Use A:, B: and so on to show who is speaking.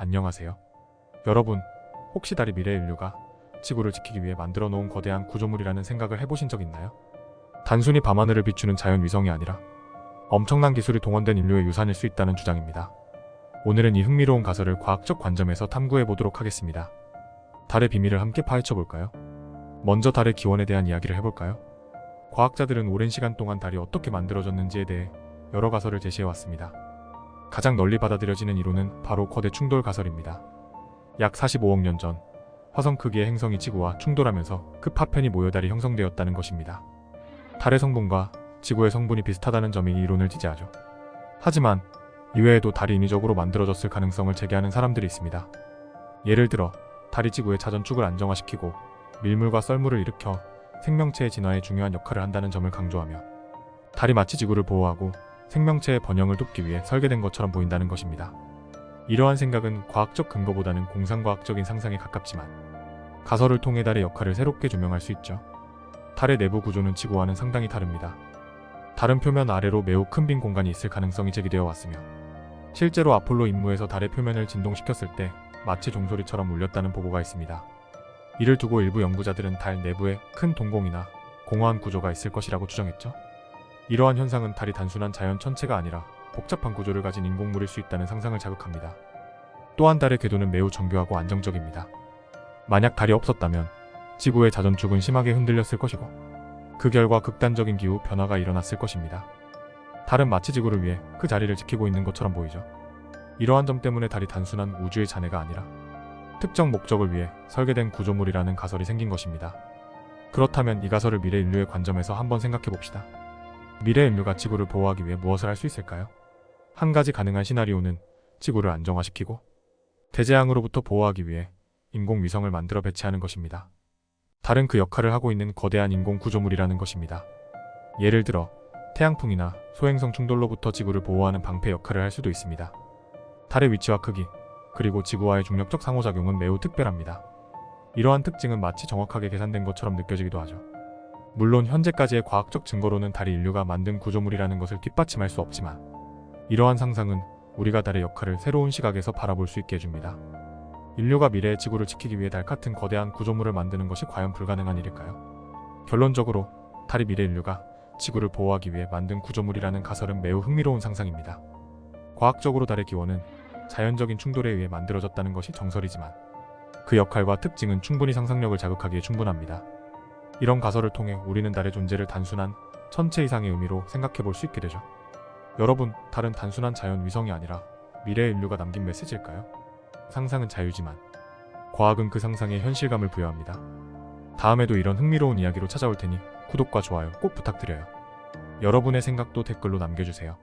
A: 안녕하세요. 여러분, 혹시 달이 미래 인류가 지구를 지키기 위해 만들어 놓은 거대한 구조물이라는 생각을 해보신 적 있나요? 단순히 밤하늘을 비추는 자연 위성이 아니라 엄청난 기술이 동원된 인류의 유산일 수 있다는 주장입니다. 오늘은 이 흥미로운 가설을 과학적 관점에서 탐구해 보도록 하겠습니다. 달의 비밀을 함께 파헤쳐 볼까요? 먼저 달의 기원에 대한 이야기를 해볼까요? 과학자들은 오랜 시간 동안 달이 어떻게 만들어졌는지에 대해 여러 가설을 제시해 왔습니다. 가장 널리 받아들여지는 이론은 바로 거대 충돌 가설입니다. 약 45억 년 전, 화성 크기의 행성이 지구와 충돌하면서 그 파편이 모여 달이 형성되었다는 것입니다. 달의 성분과 지구의 성분이 비슷하다는 점이 이 이론을 지지하죠. 하지만 이외에도 달이 인위적으로 만들어졌을 가능성을 제기하는 사람들이 있습니다. 예를 들어 달이 지구의 자전축을 안정화시키고 밀물과 썰물을 일으켜 생명체의 진화에 중요한 역할을 한다는 점을 강조하며 달이 마치 지구를 보호하고 생명체의 번영을 돕기 위해 설계된 것처럼 보인다는 것입니다. 이러한 생각은 과학적 근거보다는 공상과학적인 상상에 가깝지만 가설을 통해 달의 역할을 새롭게 조명할 수 있죠. 달의 내부 구조는 지구와는 상당히 다릅니다. 달은 표면 아래로 매우 큰 빈 공간이 있을 가능성이 제기되어 왔으며 실제로 아폴로 임무에서 달의 표면을 진동시켰을 때 마치 종소리처럼 울렸다는 보고가 있습니다. 이를 두고 일부 연구자들은 달 내부에 큰 동공이나 공허한 구조가 있을 것이라고 추정했죠. 이러한 현상은 달이 단순한 자연 천체가 아니라 복잡한 구조를 가진 인공물일 수 있다는 상상을 자극합니다. 또한 달의 궤도는 매우 정교하고 안정적입니다. 만약 달이 없었다면 지구의 자전축은 심하게 흔들렸을 것이고 그 결과 극단적인 기후 변화가 일어났을 것입니다. 달은 마치 지구를 위해 그 자리를 지키고 있는 것처럼 보이죠. 이러한 점 때문에 달이 단순한 우주의 잔해가 아니라 특정 목적을 위해 설계된 구조물이라는 가설이 생긴 것입니다. 그렇다면 이 가설을 미래 인류의 관점에서 한번 생각해 봅시다. 미래 인류가 지구를 보호하기 위해 무엇을 할 수 있을까요? 한 가지 가능한 시나리오는 지구를 안정화시키고 대재앙으로부터 보호하기 위해 인공위성을 만들어 배치하는 것입니다. 달은 그 역할을 하고 있는 거대한 인공 구조물이라는 것입니다. 예를 들어 태양풍이나 소행성 충돌로부터 지구를 보호하는 방패 역할을 할 수도 있습니다. 달의 위치와 크기, 그리고 지구와의 중력적 상호작용은 매우 특별합니다. 이러한 특징은 마치 정확하게 계산된 것처럼 느껴지기도 하죠. 물론 현재까지의 과학적 증거로는 달이 인류가 만든 구조물이라는 것을 뒷받침할 수 없지만 이러한 상상은 우리가 달의 역할을 새로운 시각에서 바라볼 수 있게 해줍니다. 인류가 미래의 지구를 지키기 위해 달 같은 거대한 구조물을 만드는 것이 과연 불가능한 일일까요? 결론적으로 달이 미래 인류가 지구를 보호하기 위해 만든 구조물이라는 가설은 매우 흥미로운 상상입니다. 과학적으로 달의 기원은 자연적인 충돌에 의해 만들어졌다는 것이 정설이지만 그 역할과 특징은 충분히 상상력을 자극하기에 충분합니다. 이런 가설을 통해 우리는 달의 존재를 단순한 천체 이상의 의미로 생각해 볼 수 있게 되죠. 여러분, 달은 단순한 자연 위성이 아니라 미래의 인류가 남긴 메시지일까요? 상상은 자유지만 과학은 그 상상에 현실감을 부여합니다. 다음에도 이런 흥미로운 이야기로 찾아올 테니 구독과 좋아요 꼭 부탁드려요. 여러분의 생각도 댓글로 남겨주세요.